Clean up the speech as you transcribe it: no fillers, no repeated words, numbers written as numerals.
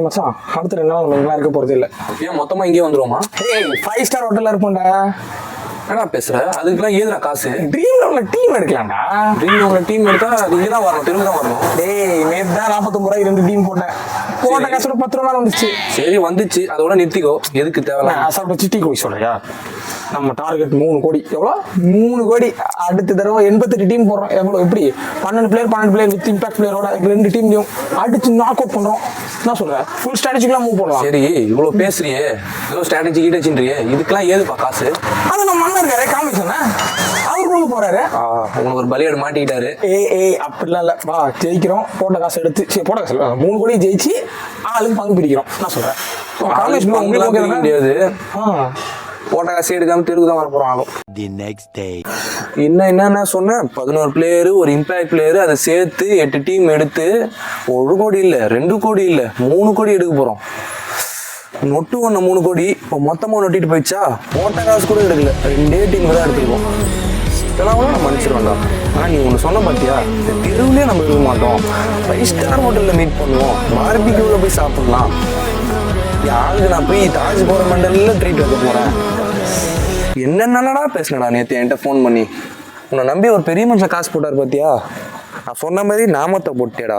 மச்சான் அடுத்த 2 நாள் நம்ம இங்கெல்லாம் இருக்க போறது இல்ல. ஏன் மொத்தமா இங்கே வந்துருவோமா? ஏய் 5 ஸ்டார் ஹோட்டல்ல இருப்போம்டா. என்னடா பேசுற? அதுக்கெல்லாம் ஏதுடா காசு? ட்ரீம் லோன்ல டீம் எடுக்கலாம்டா. ட்ரீம் உங்களை டீம் எடுத்தா இங்கே தான் வரணும், தெருவு தான் வரணும். டேய் நேத்து தான் 49 ரூபாய் 2 டீம் போட்டேன். போட்ட காசோட 10 ரூபா வந்துச்சு. சரி வந்துச்சு, அதோட நிறுத்திக்கோ. எதுக்கு தேவையில்ல? நான் சாப்பிட்ட சிட்டி கோழி சொல்றியா? நம்ம டார்கெட் 3 கோடி. எவ்வளோ? 3 கோடி. அடுத்த தடவை 88 டீம் போடுறோம். எவ்வளோ? எப்படி 12 பிளேயர் வித் இம்பாக்ட் பிளேயரோட 2 டீம்லையும் அடிச்சு நாக் அவுட் பண்றோம். என்ன சொல்ற? ஃபுல் ஸ்ட்ராட்டஜிக்கெல்லாம் மூவ் பண்ணலாம். சரி இவ்வளோ பேசுறியே, இவ்வளோ ஸ்ட்ராட்டஜி கீட்டச்சின்றியே, இதுக்கெல்லாம் ஏதுப்பா காசு? அது நம்ம மண்ணா இருக்காரு காமிச்சோன்னா அவர் கொண்டு போறாரு. உங்களுக்கு ஒரு பலியாடு மாட்டிக்கிட்டாரு. ஏய் அப்படிலாம் இல்லை. வா ஜெயிக்கிறோம், போட்ட காசு எடுத்து சரி போட்ட காசு 3 கோடி ஜெயிச்சு ஆளுக்கு பங்கு பிரிக்கிறோம். என்ன சொல்றேன்? முடியாது. போட்ட காசு எடுக்காம தெருக்கு தான் வர போறோம் ஆளும். என்ன சொன்னேன்? 11 பிளேயரு, ஒரு இம்பாக்ட் பிளேயரு, அதை சேர்த்து 8 டீம் எடுத்து 1 கோடி இல்ல 2 கோடி இல்ல 3 கோடி எடுக்க போறோம். நொட்டு ஒண்ணு 3 கோடி. இப்போ மொத்தமா நொட்டிட்டு போயிடுச்சா? போட்ட காசு கூட எடுக்கல, 2 டீம் தான் எடுத்துருக்கோம். இதெல்லாம் கூட நம்ம மன்னிச்சிருவோம்டா. ஆனால் நீ ஒன்று சொன்ன பார்த்தியா, இந்த தெருவுலேயே நம்ம இருக்க மாட்டோம், 5 ஸ்டார் ஹோட்டலில் மீட் பண்ணுவோம், பார்பிக்யூவில் போய் சாப்பிடலாம். யாருக்கு நான் போய் தாஜ் போகிற மண்டலில் ட்ரீட் வைக்க போகிறேன். என்னென்னடா பேசினடா நேற்று என்கிட்ட ஃபோன் பண்ணி. உன்னை நம்பி ஒரு பெரிய மனுஷன் காசு போட்டார் பார்த்தியா? நான் சொன்ன மாதிரி நாமத்தை போட்டேடா.